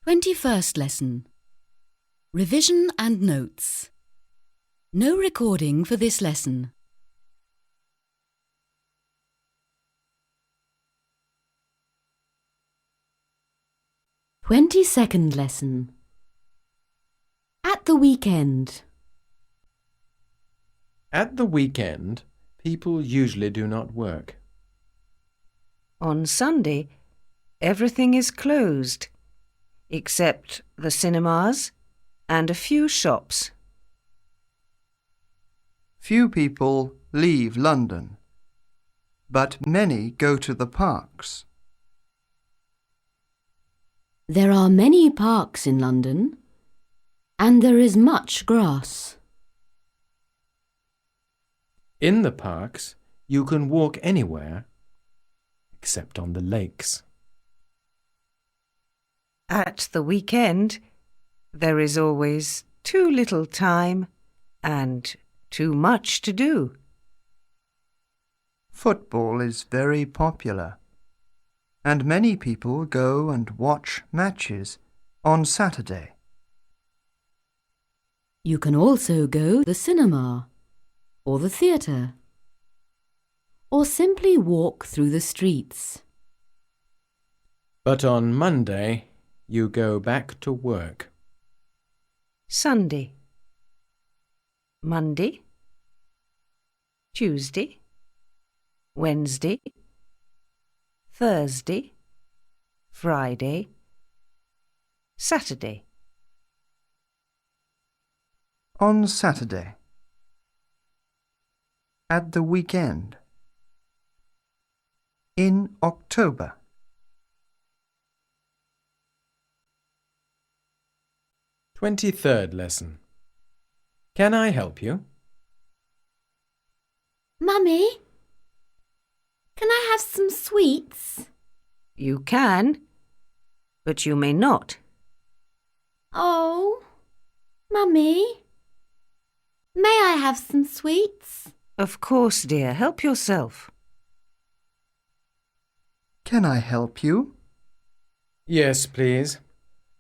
21st lesson. Revision and notes. No recording for this lesson. Twenty-second lesson. At the weekend. At the weekend, people usually do not work. On Sunday, everything is closed, except the cinemas and a few shops. Few people leave London, but many go to the parks. There are many parks in London, and there is much grass. In the parks, you can walk anywhere, except on the lakes. At the weekend, there is always too little time and too much to do. Football is very popular, and many people go and watch matches on Saturday. You can also go to the cinema or the theatre, or simply walk through the streets. But on Monday, you go back to work. Sunday, Monday, Tuesday, Wednesday, Thursday, Friday, Saturday. On Saturday. At the weekend. In October. 23rd lesson. Can I help you? Mummy, can I have some sweets? You can, but you may not. Oh, Mummy, may I have some sweets? Of course, dear. Help yourself. Can I help you? Yes, please.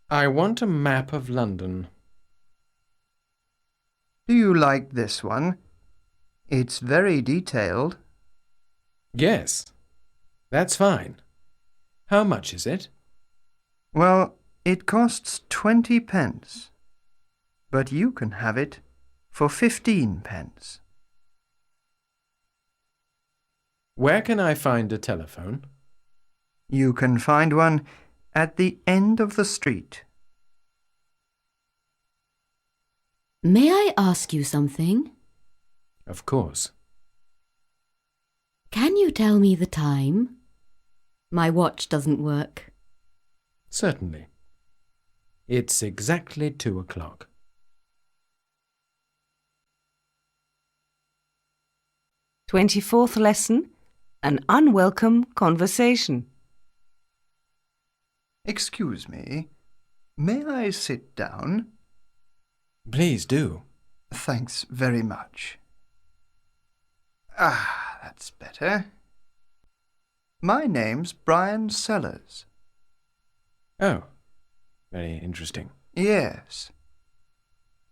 I want a map of London. Do you like this one? It's very detailed. Yes, that's fine. How much is it? Well, it costs 20 pence, but you can have it for 15 pence. Where can I find a telephone? You can find one at the end of the street. May I ask you something? Of course. Can you tell me the time? My watch doesn't work. Certainly. It's exactly 2 o'clock. Twenty-fourth lesson. An unwelcome conversation. Excuse me, may I sit down? Please do. Thanks very much. Ah, that's better. My name's Brian Sellers. Oh, very interesting. Yes.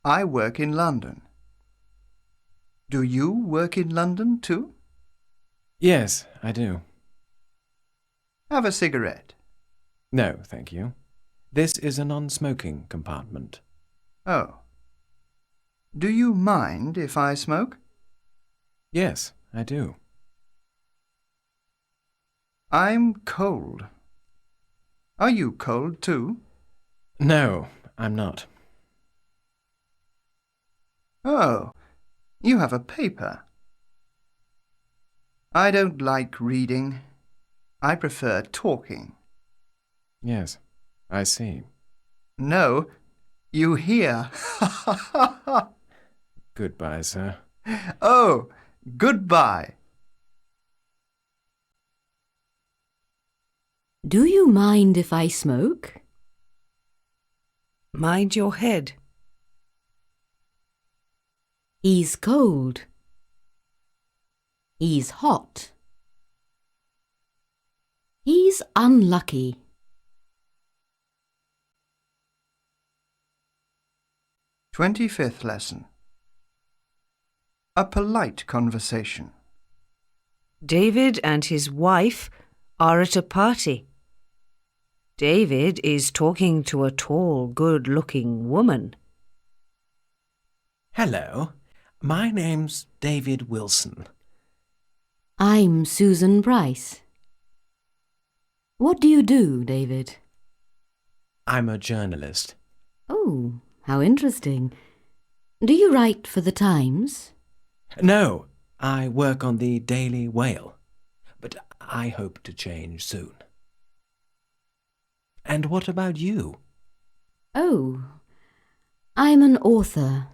I work in London. Do you work in London too? Yes, I do. Have a cigarette. No, thank you. This is a non-smoking compartment. Oh. Do you mind if I smoke? Yes, I do. I'm cold. Are you cold too? No, I'm not. Oh, you have a paper. I don't like reading. I prefer talking. Yes, I see. No, you hear. Goodbye, sir. Oh, goodbye. Do you mind if I smoke? Mind your head. He's cold. He's hot. He's unlucky. 25th lesson. A polite conversation. David and his wife are at a party. David is talking to a tall, good-looking woman. Hello, my name's David Wilson. I'm Susan Bryce. What do you do, David? I'm a journalist. Oh, how interesting. Do you write for the Times? No, I work on the Daily Whale, but I hope to change soon. And what about you? Oh, I'm an author.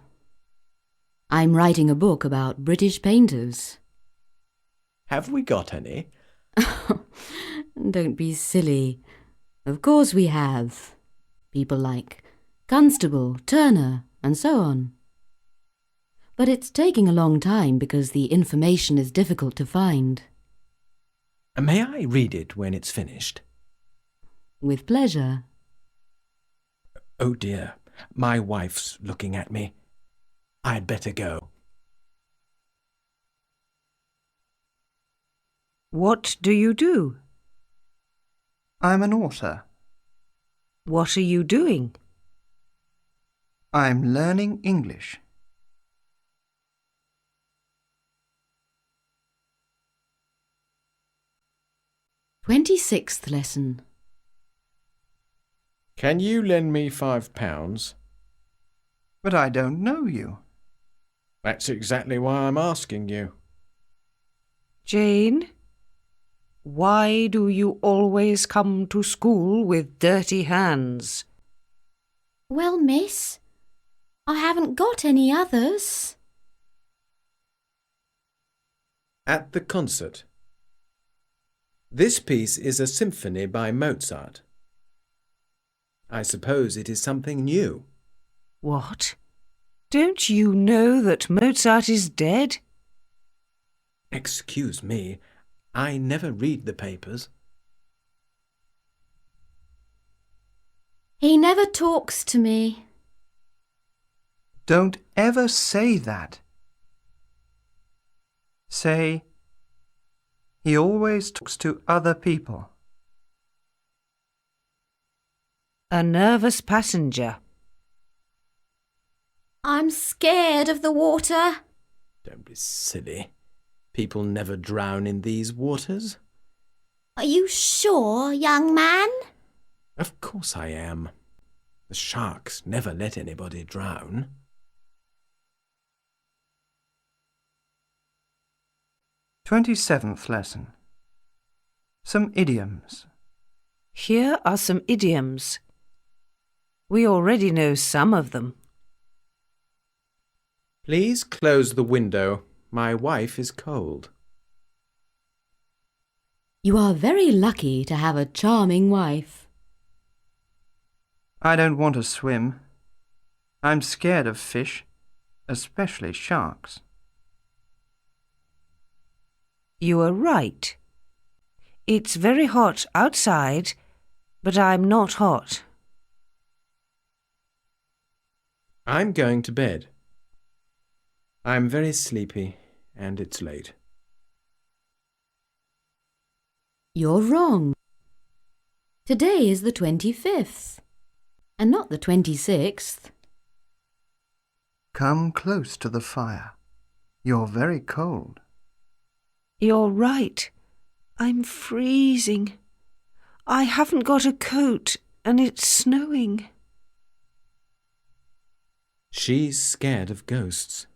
I'm writing a book about British painters. Have we got any? Don't be silly. Of course we have. People like Constable, Turner, and so on. But it's taking a long time because the information is difficult to find. May I read it when it's finished? With pleasure. Oh dear, my wife's looking at me. I'd better go. What do you do? I'm an author. What are you doing? I'm learning English. £26th lesson. Can you lend me £5? But I don't know you. That's exactly why I'm asking you. Jane, why do you always come to school with dirty hands? Well, miss, I haven't got any others. At the concert. This piece is a symphony by Mozart. I suppose it is something new. What? Don't you know that Mozart is dead? Excuse me, I never read the papers. He never talks to me. Don't ever say that. Say, he always talks to other people. A nervous passenger. I'm scared of the water. Don't be silly. People never drown in these waters. Are you sure, young man? Of course I am. The sharks never let anybody drown. 27th lesson. Some idioms. Here are some idioms. We already know some of them. Please close the window. My wife is cold. You are very lucky to have a charming wife. I don't want to swim. I'm scared of fish, especially sharks. You are right. It's very hot outside, but I'm not hot. I'm going to bed. I'm very sleepy and it's late. You're wrong. Today is the 25th, and not the 26th. Come close to the fire. You're very cold. You're right. I'm freezing. I haven't got a coat and it's snowing. She's scared of ghosts,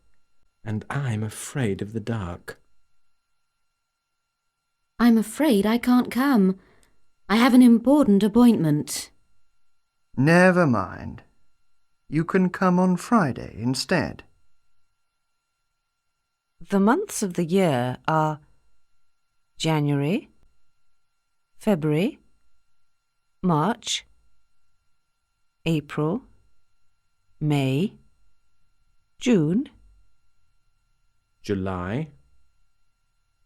and I'm afraid of the dark. I'm afraid I can't come. I have an important appointment. Never mind. You can come on Friday instead. The months of the year are January, February, March, April, May, June, July,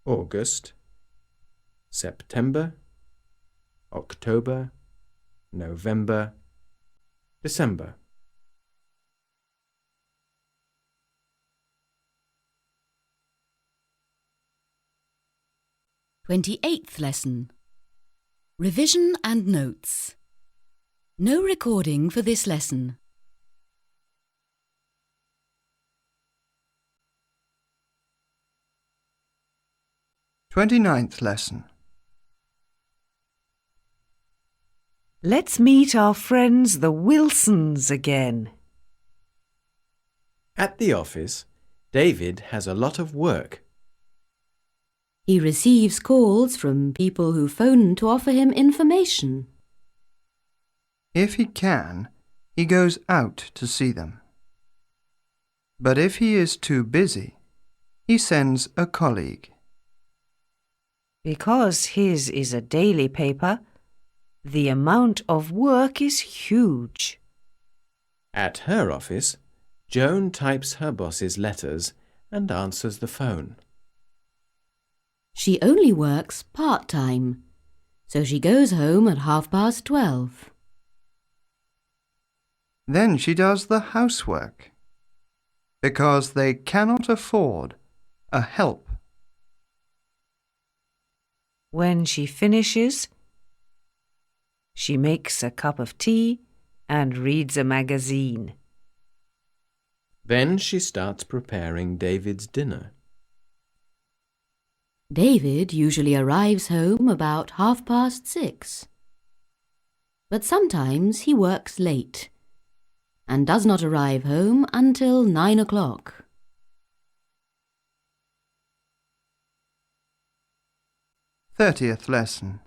August, September, October, November, December. 28th lesson. Revision and notes. No recording for this lesson. 29th lesson. Let's meet our friends the Wilsons again. At the office, David has a lot of work. He receives calls from people who phone to offer him information. If he can, he goes out to see them. But if he is too busy, he sends a colleague. Because his is a daily paper, the amount of work is huge. At her office, Joan types her boss's letters and answers the phone. She only works part-time, so she goes home at 12:30. Then she does the housework, because they cannot afford a help. When she finishes, she makes a cup of tea and reads a magazine. Then she starts preparing David's dinner. David usually arrives home about 6:30. But sometimes he works late and does not arrive home until 9 o'clock. 30th lesson.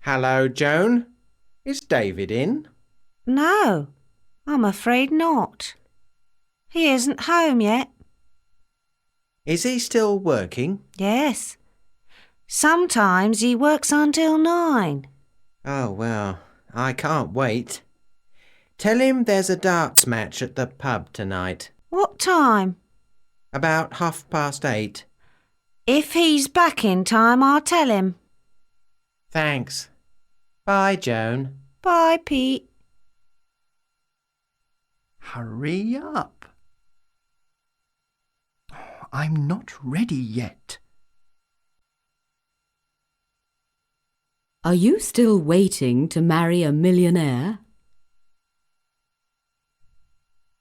Hello, Joan. Is David in? No, I'm afraid not. He isn't home yet. Is he still working? Yes. Sometimes he works until 9. Oh, well, I can't wait. Tell him there's a darts match at the pub tonight. What time? About 8:30. If he's back in time, I'll tell him. Thanks. Bye, Joan. Bye, Pete. Hurry up. I'm not ready yet. Are you still waiting to marry a millionaire?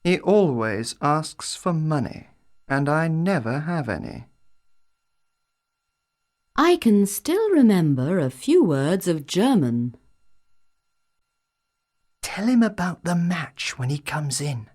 He always asks for money, and I never have any. I can still remember a few words of German. Tell him about the match when he comes in.